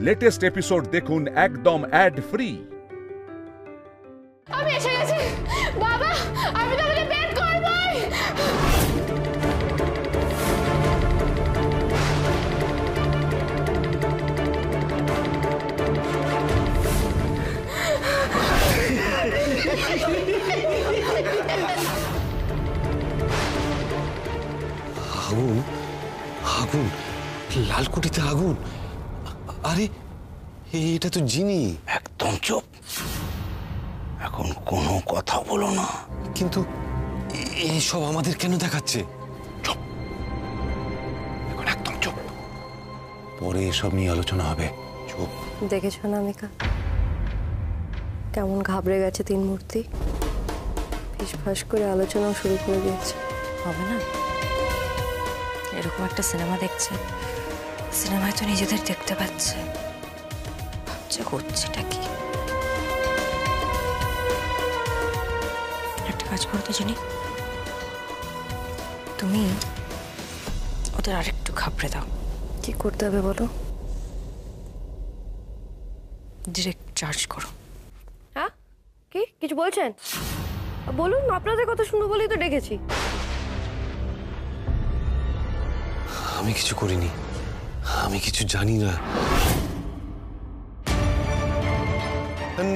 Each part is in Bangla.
লেটেস্ট এপিসোড দেখুন একদম অ্যাড ফ্রি। আমি এসে গেছি বাবা, আমি তোমাকে বের করবই। আগুন, আগুন, লালকুঠিতে আগুন। আরে এটা তো জিনি। একদম চুপ, এখন কোনো কথা বলো না। কিন্তু এইসব আমাদের কেন দেখাচ্ছে? চুপ, এখন একদম চুপ, পরে এসব নিয়ে আলোচনা হবে। চুপ। দেখেছো না অমিকা, কেমন ঘাবড়ে গেছে তিন মূর্তি। ফিসফাস করে আলোচনাও শুরু করে দিয়েছে। হবে না, এরকম একটা সিনেমা দেখছে, সিনেমায় তো নিজেদের দেখতে পাচ্ছে, ভাবছে করছেটা কি। একটা কাজ করো তো জানি, তুমি ওদের আরেকটু ঘাবড়ে দাও। কি করতে হবে বলো? ডিরেক্ট চার্জ করো। হ্যাঁ, কি কিছু বলছেন? বলুন, আপনাদের কথা শুনবো বলেই তো ডেকেছি। আমি কিছু করিনি, আমি কিছু জানি না।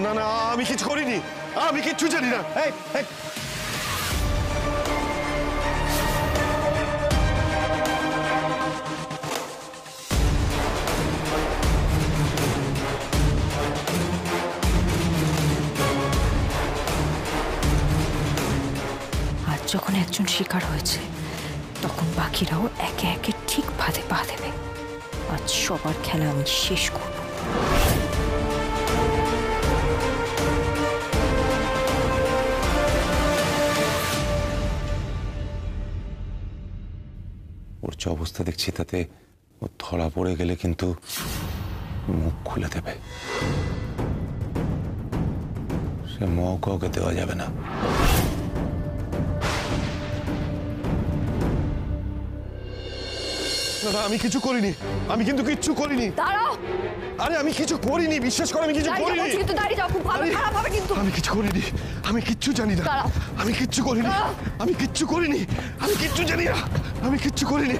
না না, আমি কিছু করিনি, আমি কিচ্ছু জানি না। আজ যখন একজন শিকার হয়েছে, তখন বাকিরাও একে একে ঠিক ফাঁদে পা দেবে। আজ সবার খেলা আমি শেষ করব। ওর যে অবস্থা দেখছি তাতে ও ধরা পড়ে গেলে কিন্তু মুখ খুলে দেবে। সে মৌকা ওকে দেওয়া যাবে না। না, আমি কিছু করিনি, আমি কিন্তু কিচ্ছু করিনি। দাঁড়াও। আরে আমি কিছু করিনি, বিশ্বাস করো, আমি কিছু করিনি। কিন্তু দাঁড়িয়ে যাও, খুব ভালো খারাপ হবে কিন্তু। আমি কিছু করিনি, আমি কিচ্ছু জানি না। আমি কিচ্ছু করিনি, আমি কিচ্ছু করিনি, আমি কিচ্ছু জানি না, আমি কিচ্ছু করিনি।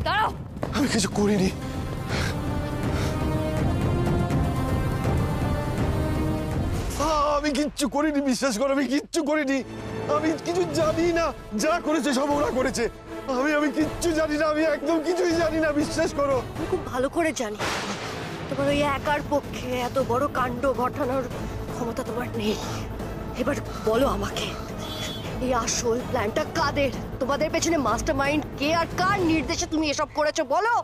দাঁড়াও। আমি কিছু করিনি। আমি কিচ্ছু করিনি, বিশ্বাস করো, আমি কিচ্ছু করিনি। আমি কিছু জানি না, যা করেছে সব ওরা করেছে। আমি কিচ্ছু জানি না, আমি একদম কিছুই জানি না, বিশ্বাস করো। আমি খুব ভালো করে জানি তোমার ওই একার পক্ষে এত বড় কাণ্ড ঘটানোর ক্ষমতা তোমার নেই। এবার বলো আমাকে, এই আসল প্ল্যানটা কাদের? তোমাদের পেছনে মাস্টারমাইন্ড কে আর কার নির্দেশে তুমি এসব করেছো বলো?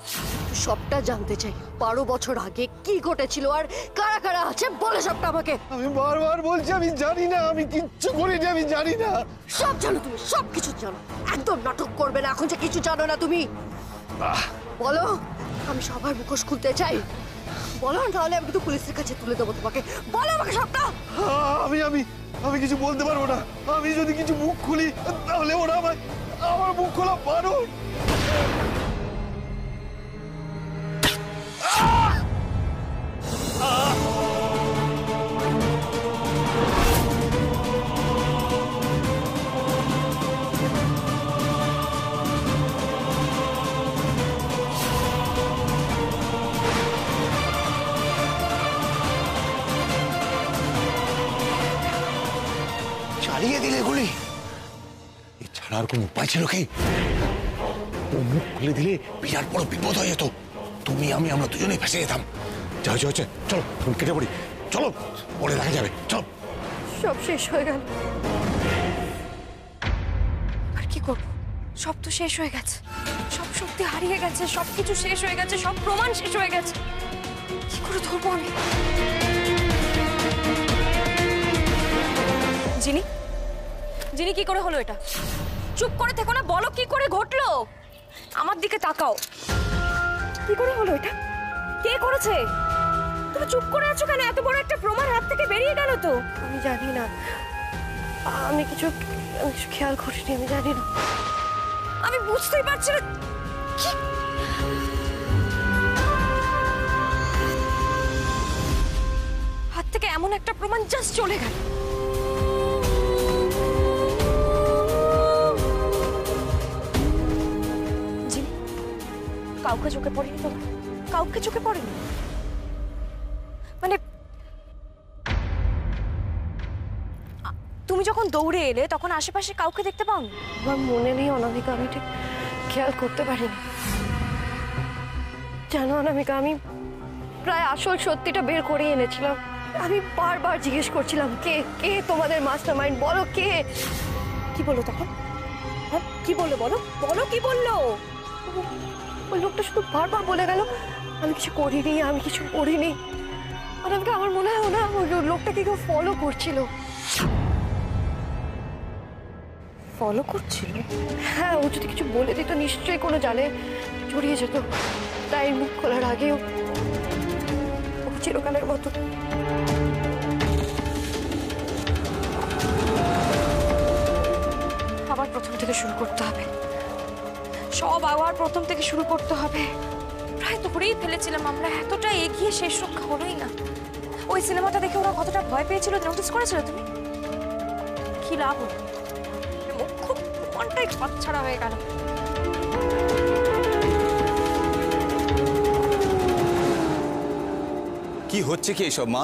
সবটা জানতে চাই। 12 বছর আগে কি ঘটেছিল আর কারা কারা আছে বলো সবটা আমাকে। আমি বারবার বলছি আমি জানি না, আমি কিচ্ছু করিনি, আমি জানি না। সব জানো তুমি, সব কিছু জানো। একদম নাটক করবে না এখন যে কিছু জানো না তুমি। বলো, আমি সবার মুখোশ খুলতে চাই। বলো, তাহলে আমি কিন্তু পুলিশের কাছে তুলে দেবো তোমাকে। বলো আমাকে সবটা। আমি আমি আমি কিছু বলতে পারবো না। আমি যদি কিছু মুখ খুলি তাহলে ওরা আমার মুখ খোলা বারণ। চালিয়ে দিলে গুলি, এছাড়া আর কোনো উপায় ছিল কি? ও মুখ খুলে দিলে বিরাট বড় বিপদ হয়ে যেত। তুমি আমরা দুজনেই ফেসে যেতাম। যা হচ্ছে, চলো তুমি কেটে পড়ি, চলো, পরে দেখা যাবে, চলো। সব শেষ হয়ে গেল। আর কি করব? সব তো শেষ হয়ে গেছে, সব শক্তি হারিয়ে গেছে, সবকিছু শেষ হয়ে গেছে, সব প্রমাণ শেষ হয়ে গেছে। কি করে ধরবো আমি? জিনি, জিনি কি করে হলো এটা? চুপ করে থেকো না, বলো কি করে ঘটলো? আমার দিকে তাকাও। কি করে হলো এটা? কে করেছে? তুমি চুপ করে আছো কেন? এত বড় একটা প্রমাণ হাত থেকে বেরিয়ে গেল তো। আমি জানি না, আমি কিছু খেয়াল করিনি, আমি জানি না। আমি বুঝতেই পারছি না। প্রমাণ জাস্ট চলে গেল। জিনি, কাউকে চোখে পড়েনি তোমার? কাউকে চোখে পড়েনি? মানে তুমি যখন দৌড়ে এলে তখন আশেপাশে কাউকে দেখতে পাওনি? আমার মনে নেই অনামিকা, আমি ঠিক খেয়াল করতে পারিনি। জানো অনামিকা, আমি প্রায় আসল সত্যিটা বের করে এনেছিলাম। আমি বারবার জিজ্ঞেস করছিলাম, কে কে তোমাদের মাস্টারমাইন্ড, বলো কে। কি বললো তখন? হ্যাঁ কি বললো? বলো বলো, কি বললো? ওই লোকটা শুধু বারবার বলে গেল, আমি কিছু করিনি, আমি কিছু করিনি। অনামিকা, আমার মনে হয় না ওই লোকটাকে কেউ ফলো করছিল। ফলো করছিল? হ্যাঁ, ও যদি কিছু বলে দিত নিশ্চয়ই কোনো জালে জড়িয়ে যেত। তাই মুখ খোলার আগেও ও চিরকালের মতো। আবার প্রথম থেকে শুরু করতে হবে, সব আবার প্রথম থেকে শুরু করতে হবে। প্রায় তো করেই ফেলেছিলাম আমরা, এতটা এগিয়ে শেষ রক্ষা হলোই না। ওই সিনেমাটা দেখে ওরা কতটা ভয় পেয়েছিল নোটিস করেছিল তুমি? কি লাভ হলো? খুব মনটাই হাতছাড়া হয়ে গেল। কি হচ্ছে কি এসব মা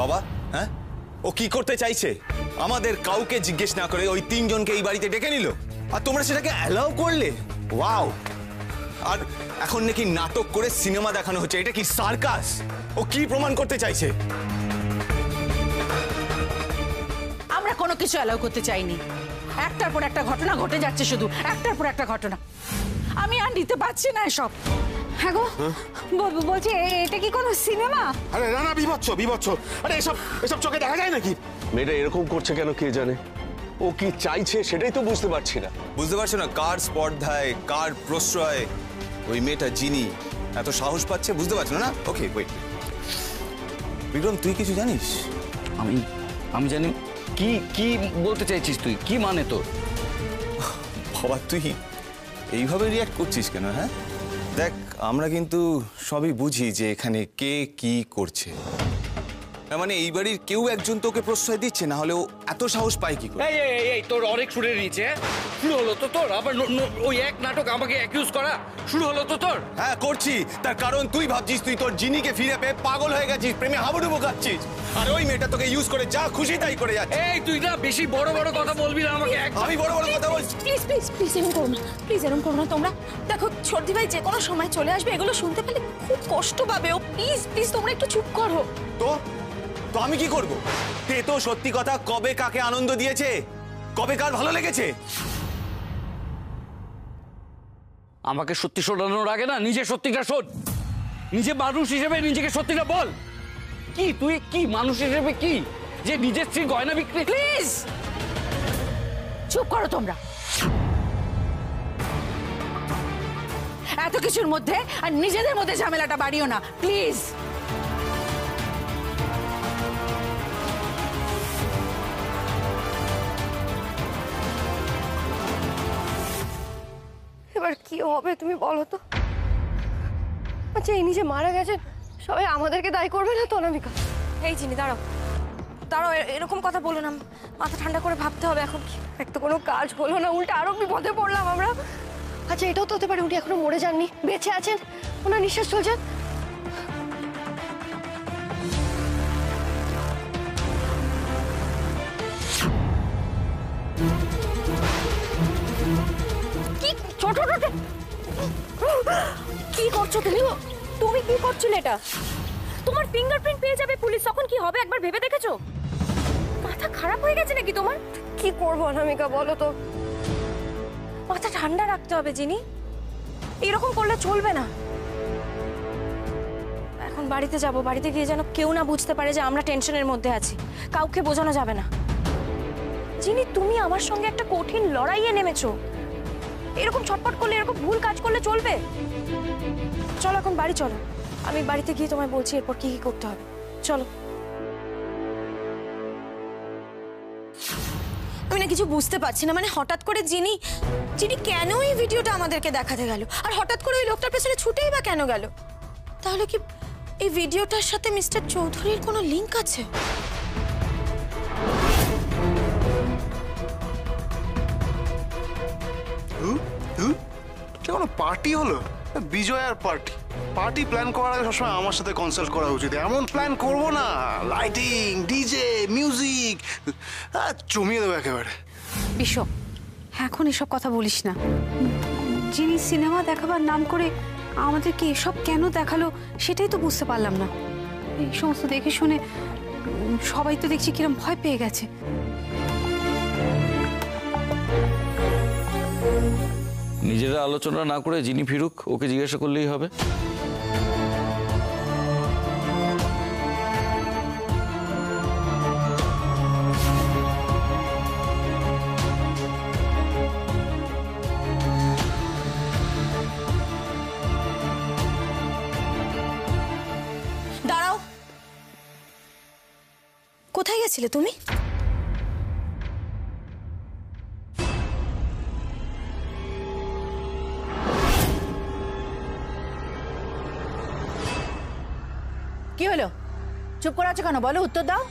বাবা? হ্যাঁ, ও কি করতে চাইছে? আমাদের কাউকে জিজ্ঞেস না করে ওই তিনজনকে এই বাড়িতে ডেকে নিল, আর তোমরা সেটাকে অ্যালাউ করলে? ওয়াও! আর এখন নাকি নাটক করে সিনেমা দেখানো হচ্ছে, এটা কি সার্কাস? ও কি প্রমাণ করতে চাইছে? আমরা কোনো কিছু অ্যালাউ করতে চাইনি। একটার পর একটা ঘটনা ঘটে যাচ্ছে, শুধু একটার পর একটা ঘটনা। আমি আর নিতে পারছি না এসব। হ্যাঁ গো, বলছি এটা কি কোনো সিনেমা? আরে না না, বিভৎস বিভৎস। আরে এসব এসব চোখে দেখা যায় নাকি? মেয়েটা এরকম করছে কেন কে জানে? ও কি চাইছে সেটাই তো বুঝতে পারছি না। বুঝতে পারছো না কার স্পর্ধায়, কার প্রশ্রয় ওই মেয়েটা জিনি এত সাহস পাচ্ছে? বুঝতে পারছো না? ওকে ওয়েট, বিক্রম তুই কিছু জানিস? আমি জানি। কি কি বলতে চাইছিস তুই? কি মানে তোর? বাবা তুই এইভাবে রিয়াক্ট করছিস কেন? হ্যাঁ দেখ, আমরা কিন্তু সবই বুঝি যে এখানে কে কি করছে। মানে এই বাড়ির কেউ একজন তোকে প্রশ্রয় দিচ্ছে, না হলেও এত সাহস পায় কি করে? এই তোর অনেক শুনে নিয়েছে। শুরু হলো তো তোর আবার ওই এক নাটক আমাকে অ্যাকিউজ করা শুরু হলো তো তোর। হ্যাঁ করছি, তার কারণ তুই ভাবছিস তুই তোর জিনিকে ফিরে পেয়ে পাগল হয়ে গেছিস, প্রেমে হাবুডুবু খাচ্ছিস, আর ওই মেয়েটা তোকে ইউজ করে যা খুশি তাই করে যাচ্ছে। এই তুই না বেশি বড় বড় কথা বলবি না আমাকে। আমি বড় বড় কথা বলছি? প্লিজ প্লিজ প্লিজ এরকম করো না, প্লিজ এরকম করো না তোমরা। দেখো সর্দি ভাই যে কোনো সময় চলে আসবে, এগুলো শুনতে পেলে খুব কষ্ট পাবে ও। প্লিজ প্লিজ তোমরা একটু চুপ করো। তো তো আমি কি করব? তে তো সত্যি কথা, কবে কাকে আনন্দ দিয়েছে, কবে কার ভালো লেগেছে? আমাকে সত্যি শোনানোর আগে না নিজে সত্যিটা শোন। নিজে মানুষ হিসেবে নিজেকে সত্যিটা বল। কি তুই কি মানুষ হিসেবে কি যে নিজের স্ত্রী গয়না বিক্রি? প্লিজ চুপ করো তোমরা। এত কিছুর মধ্যে আর নিজেদের মধ্যে ঝামেলাটা বাড়িও না প্লিজ। এবার কি হবে তুমি বলো তো? আচ্ছা, ইনি যে মারা গেছেন সবাই আমাদেরকে দায়ী করবে না তো অনামিকা? এই জিনি দাঁড়াও দাঁড়াও, এরকম কথা বলো না, মাথা ঠান্ডা করে ভাবতে হবে এখন। কি এক তো কোনো কাজ হলো না, উল্টে আরো বিপদে পড়লাম আমরা। আচ্ছা, এটাও তো হতে পারে উনি এখনো মরে যাননি, বেঁচে আছেন, ওনার নিঃশ্বাস চলছেন। কি ছোট ছোট কি করছো তুমি? তুমি কি করছিলে এটা? তোমার ফিঙ্গারপ্রিন্ট পেয়ে যাবে পুলিশ, তখন কি হবে একবার ভেবে দেখেছো? মাথা খারাপ হয়ে গেছে নাকি তোমার? কি করবো অনামিকা বলো তো? মাথা ঠান্ডা রাখতে হবে জিনি, এরকম করলে চলবে না। এখন বাড়িতে যাব, বাড়িতে গিয়ে যেন কেউ না বুঝতে পারে যে আমরা টেনশনের মধ্যে আছি, কাউকে বোঝানো যাবে না। জিনি তুমি আমার সঙ্গে একটা কঠিন লড়াইয়ে নেমেছো, এরকম ছটপট করলে, এরকম ভুল কাজ করলে চলবে? চলো এখন বাড়ি চলো, আমি বাড়িতে গিয়ে তোমায় বলছি এরপর কি কি করতে হবে। চলো। আমি না কিছু বুঝতে পারছি না, মানে হঠাৎ করে জিনি কেন এই ভিডিওটা আমাদেরকে দেখাতে গেল, আর হঠাৎ করে ওই লোকটার পেছনে ছুটেই বা কেন গেল? তাহলে কি এই ভিডিওটার সাথে মিস্টার চৌধুরীর কোনো লিংক আছে? কোনো পার্টি হলো? বিজয় আর পার্টি পার্টি প্ল্যান করার আগে সবসময় আমার সাথে কনসাল্ট করা উচিত। এমন প্ল্যান করবো না, লাইটিং, ডিজে, মিউজিক জমিয়ে দেবো একেবারে। বিশ্ব, এখন এসব কথা বলিস না। যিনি সিনেমা দেখাবার নাম করে আমাদেরকে এসব কেন দেখালো সেটাই তো বুঝতে পারলাম না। এই সমস্ত দেখে শুনে সবাই তো দেখছি কিরম ভয় পেয়ে গেছে। নিজেরা আলোচনা না করে যিনি ফিরুক, ওকে জিজ্ঞাসা করলেই হবে। দাঁড়াও, কোথায় গেছিলে তুমি? কি হলো? চুপ করে আছো কেন? বলো, উত্তর দাও।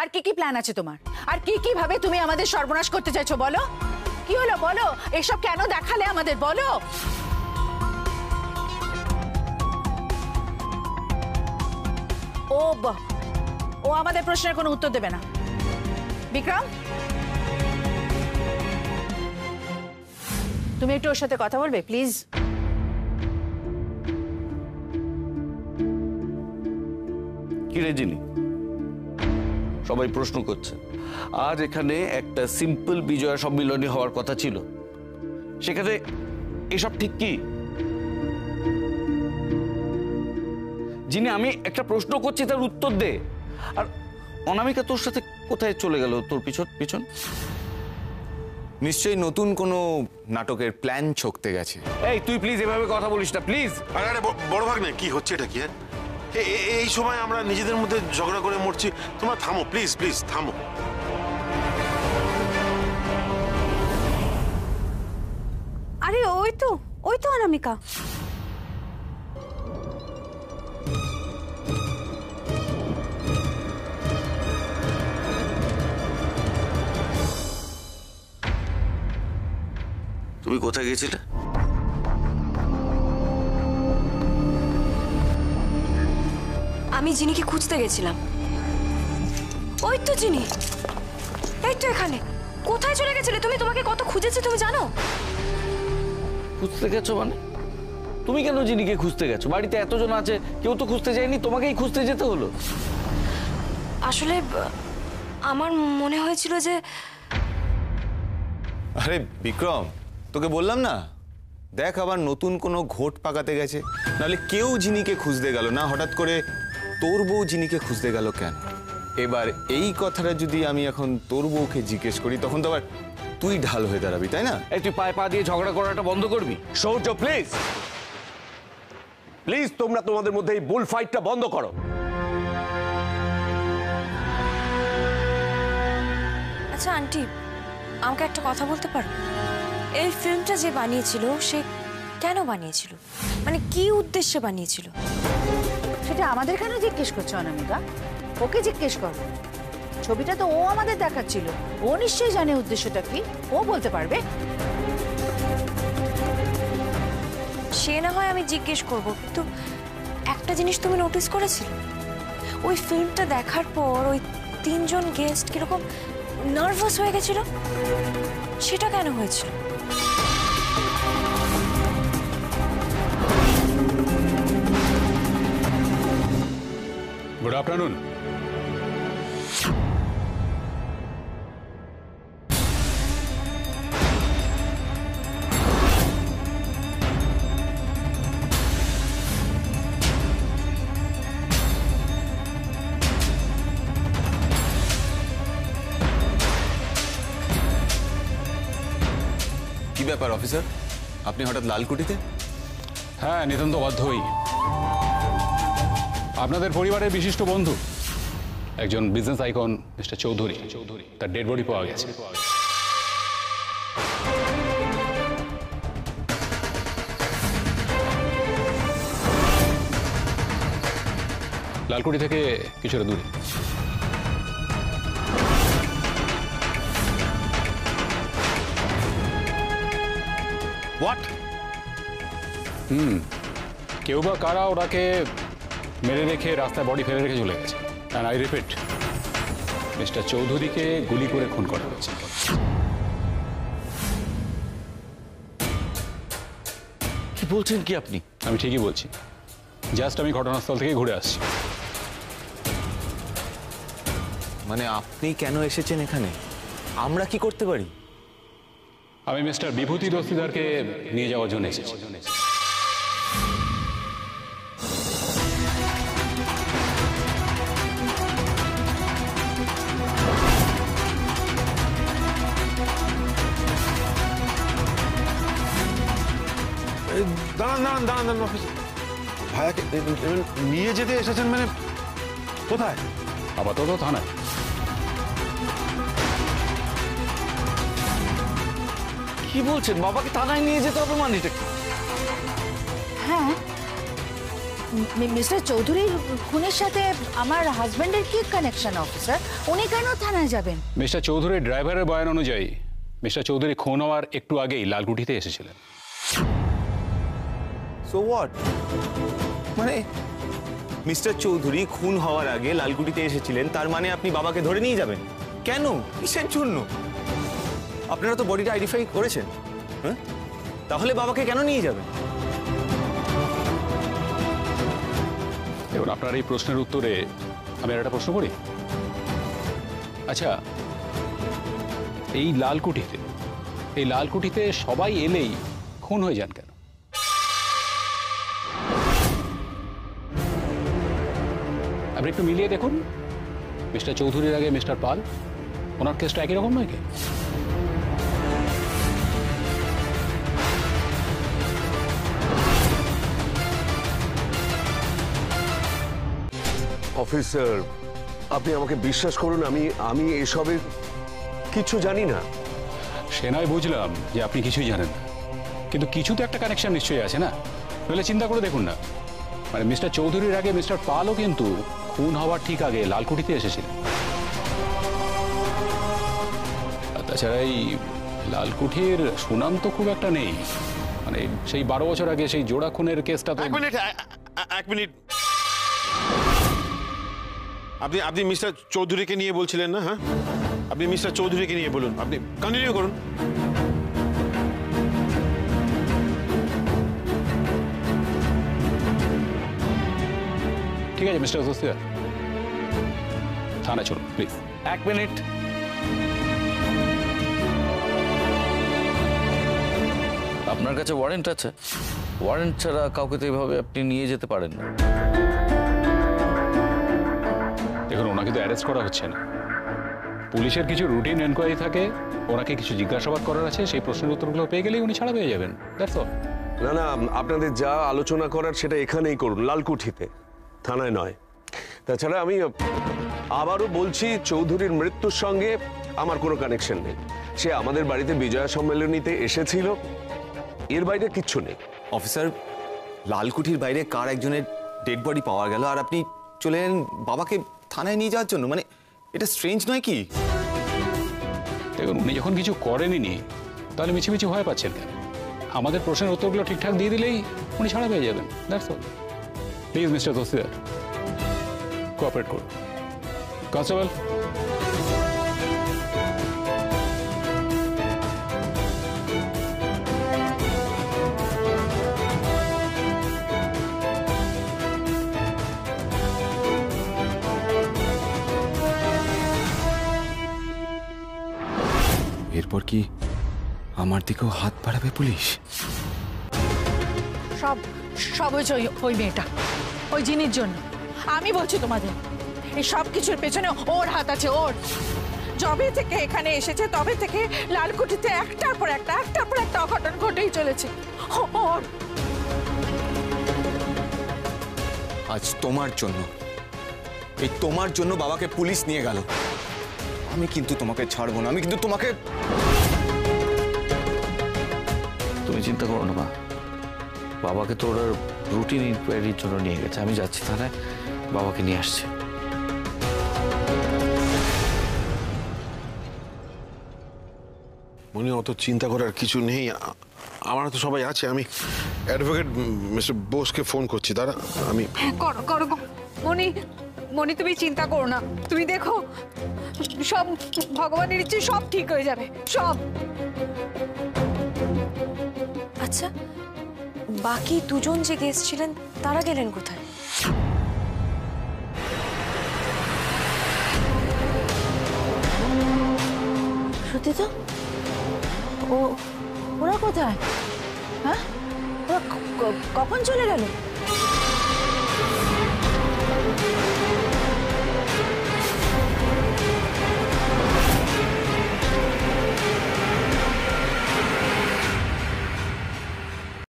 আর কি কি প্ল্যান আছে তোমার? আর কি কি ভাবে তুমি আমাদের সর্বনাশ করতে চাইছো? বলো, কি হলো বলো? এসব কেন দেখালে আমাদের? বলো। ও আমাদের প্রশ্নের কোনো উত্তর দেবে না। বিক্রম, তুমি একটু ওর সাথে কথা বলবে প্লিজ? কি রে জিনি, সবাই প্রশ্ন করছে। আজ এখানে একটা সিম্পল বিজয় সম্মিলনী হওয়ার কথা ছিল, সেখানে এসব ঠিক কি? যিনি, আমি একটা প্রশ্ন করছি, তার উত্তর দে। আর অনামিকা তোর সাথে কোথায় চলে গেল? তোর পিছন পিছন নিশ্চয়ই নতুন কোনো নাটকের প্ল্যান ছকতে গেছে। এই তুই প্লিজ এভাবে কথা বলিস না, প্লিজ। আরে বড় ভাগ না, কি হচ্ছে এটা? কি এই সময় আমরা নিজেদের মধ্যে ঝগড়া করে মরছি? তোমরা থামো প্লিজ, প্লিজ থামো। আরে ওই তো অনামিকা। তুমি কোথায় গেছিলে? আমি জিনিকে খুঁজতে গেছিলাম। ওই তো জিনি, এই তো এখানে। কোথায় চলে গেছিলে তুমি? তোমাকে কত খুঁজেছি তুমি জানো? খুঁজতে গেছো মানে? তুমি কেন জিনিকে খুঁজতে গেছো? বাড়িতে এতজন আছে, কেউ তো খুঁজতে যায়নি, তোমাকেই খুঁজতে যেতে হলো। আসলে আমার মনে হয়েছিল যে... আরে বিক্রম, তোকে বললাম না, দেখ আবার নতুন কোনো ঘোট পাকাতে গেছে। নাহলে কেউ জিনিকে খুঁজতে গেল না, হঠাৎ করে তোর বউ জিনিকে খুঁজতে গেল কেন? এবার এই কথাটা যদি আমি এখন তোর বউকে জিজ্ঞেস করি, তখন তো আবার তুই ঢাল হয়ে দাঁড়াবি, তাই না? এই তুই পায়ে পা দিয়ে ঝগড়া করাটা বন্ধ করবি। সৌর্য প্লিজ, প্লিজ তোমরা তোমাদের মধ্যে এই বুল ফাইটটা বন্ধ করো। আচ্ছা আন্টি, আমাকে একটা কথা বলতে পারো? এই ফিল্মটা যে বানিয়েছিল, সে কেন বানিয়েছিল? মানে কি উদ্দেশ্যে বানিয়েছিল? সেটা আমাদের কেন জিজ্ঞেস করছো অনামিকা? ওকে জিজ্ঞেস করো। ছবিটা তো ও আমাদের দেখাচ্ছিল, ও নিশ্চয়ই জানে উদ্দেশ্যটা কি, ও বলতে পারবে। সে না হয় আমি জিজ্ঞেস করব, কিন্তু একটা জিনিস তুমি নোটিস করেছিলে? ওই ফিল্মটা দেখার পর ওই তিনজন গেস্ট কিরকম নার্ভাস হয়ে গেছিল? সেটা কেন হয়েছিল? Good afternoon. কি ব্যাপার অফিসার, আপনি হঠাৎ লালকুটিতে? হ্যাঁ, নিতান্ত বাধ্যই। আপনাদের পরিবারের বিশিষ্ট বন্ধু একজন বিজনেস আইকন মিস্টার চৌধুরী, তার ডেড বডি পাওয়া গেছে। লালকুটি থেকে কিছুটা দূরে। হোয়াট? কেউ বা কারা ওনাকে মেরে রেখে রাস্তায় বডি ফেলে রেখে চলে গেছে। অ্যান্ড আই রিপিট, মিস্টার চৌধুরীকে গুলি করে খুন করা হয়েছে। কি বলছেন কি আপনি? আমি ঠিকই বলছি, জাস্ট আমি ঘটনাস্থল থেকে ঘুরে আসছি। মানে আপনি কেন এসেছেন এখানে? আমরা কি করতে পারি? আমি মিস্টার বিভূতি দস্তিদারকে নিয়ে যাওয়ার জন্য এসেছি। দাঁড়ান দাঁড়ান দাঁড়ান অফিসার, ভাইয়াকে নিয়ে যেতে এসেছেন মানে কোথায়? আপাতত থানায়। কি বলছেন? বাবাকে থানায় নিয়ে যেতে হবে মানে? হ্যাঁ, মিস্টার চৌধুরীর খুনের সাথে আমার হাজবেন্ডের কি কানেকশন অফিসার? উনি কেন থানায় যাবেন? মিস্টার চৌধুরীর ড্রাইভারের বয়ান অনুযায়ী মিস্টার চৌধুরী খুন হওয়ার একটু আগেই লালকুঠিতে এসেছিলেন। So what? মানে মিস্টার চৌধুরী খুন হওয়ার আগে লালকুঠিতে এসেছিলেন, তার মানে আপনি বাবাকে ধরে নিয়ে যাবেন? কেন? কিসের জন্য? আপনারা তো বডিটা আইডেন্টিফাই করেছেন, হ্যাঁ? তাহলে বাবাকে কেন নিয়ে যাবেন? এবার আপনার এই প্রশ্নের উত্তরে আমি আর একটা প্রশ্ন করি। আচ্ছা, এই লালকুঠিতে সবাই এলেই খুন হয়ে যান কেন? আপনি একটু মিলিয়ে দেখুন, মিস্টার চৌধুরীর আগে মিস্টার পাল, ওনার কেসটা একই রকম নয় কি? অফিসার, আপনি আমাকে বিশ্বাস করুন, আমি এসবের কিছু জানি না। সে নয় বুঝলাম যে আপনি কিছুই জানেন না, কিন্তু কিছু তো একটা কানেকশন নিশ্চয়ই আছে না? তাহলে চিন্তা করে দেখুন না, মানে মিস্টার চৌধুরীর আগে মিস্টার পালও কিন্তু খুন হওয়ার ঠিক আগে লালকুঠিতে এসেছিলেন। আর তাছাড়া এই লালকুঠির সুনাম তো খুব একটা নেই, মানে সেই 12 বছর আগে সেই জোড়া খুনের কেসটা তো। এক মিনিট, আপনি মিস্টার চৌধুরীকে নিয়ে বলছিলেন না? হ্যাঁ, আপনি মিস্টার চৌধুরীকে নিয়ে বলুন, আপনি কন্টিনিউ করুন। ঠিক আছে মিস্টার দস্তিদার, থানা চলুন প্লিজ। এক মিনিট, আপনার কাছে ওয়ারেন্ট আছে? ওয়ারেন্ট ছাড়া কাউকে তো এইভাবে আপনি নিয়ে যেতে পারেন না। দেখুন, ওনাকে তো অ্যারেস্ট করা হচ্ছে না, পুলিশের কিছু রুটিন এনকোয়ারি থাকে, ওনাকে কিছু জিজ্ঞাসাবাদ করার আছে, সেই প্রশ্নের উত্তরগুলো পেয়ে গেলেই উনি ছাড়া পেয়ে যাবেন। That's all. না না, আপনাদের যা আলোচনা করার সেটা এখানেই করুন, লালকুঠিতে, থানায় নয়। তাছাড়া আমি আবারও বলছি, চৌধুরীর মৃত্যুর সঙ্গে আমার কোনো কানেকশন নেই। সে আমাদের বাড়িতে বিজয়া সম্মেলনীতে এসেছিল, এর বাইরে কিচ্ছু নেই। অফিসার, লালকুঠির বাইরে কার একজনের ডেড বডি পাওয়া গেল, আর আপনি চলে এলেন বাবাকে থানায় নিয়ে যাওয়ার জন্য? মানে এটা স্ট্রেঞ্জ নয় কি? দেখুন, উনি যখন কিছু করেননি তাহলে মিছিমিছি ভয় পাচ্ছেন কেন? আমাদের প্রশ্নের উত্তরগুলো ঠিকঠাক দিয়ে দিলেই উনি ছাড়া পেয়ে যাবেন। That's all. Please mister Dastidar, cooperate করুন। কনস্টেবল, এরপর কি আমার দিকেও হাত বাড়াবে পুলিশ? সব সব হয়েছে ওই মেয়েটা, ওই জিনির জন্য। আমি বলছি তোমাদের, এই সব কিছুর পেছনে ওর হাত আছে। ওর যবে থেকে এখানে এসেছে তবে থেকে লালকুঠিতে একটার পর একটা অঘটন ঘটেই চলেছে। ওর আজ তোমার জন্য, এই তোমার জন্য বাবাকে পুলিশ নিয়ে গেল। আমি কিন্তু তোমাকে ছাড়বো না, আমি কিন্তু তোমাকে। তুমি চিন্তা করো না মা, বাবাকে তো ওরা রুটিন ইনকোয়ারির জন্য নিয়ে গেছে। আমি যাচ্ছি থানায়, বাবাকে নিয়ে আসছি। মনে অত চিন্তা করার কিছু নেই, আমার তো সবাই আছে। আমি অ্যাডভোকেট মিস্টার বোসকে ফোন করছি, দাঁড়া। আমি হ্যাঁ করো করো মনি, মনি তুমি চিন্তা করো না, তুমি দেখো সব ভগবানের ইচ্ছে, সব ঠিক হয়ে যাবে সব। আচ্ছা, বাকি দুজন যে গেস্ট ছিলেন তারা গেলেন কোথায়? সত্যি তো? ওরা কোথায়? হ্যাঁ, ওরা কখন চলে গেল?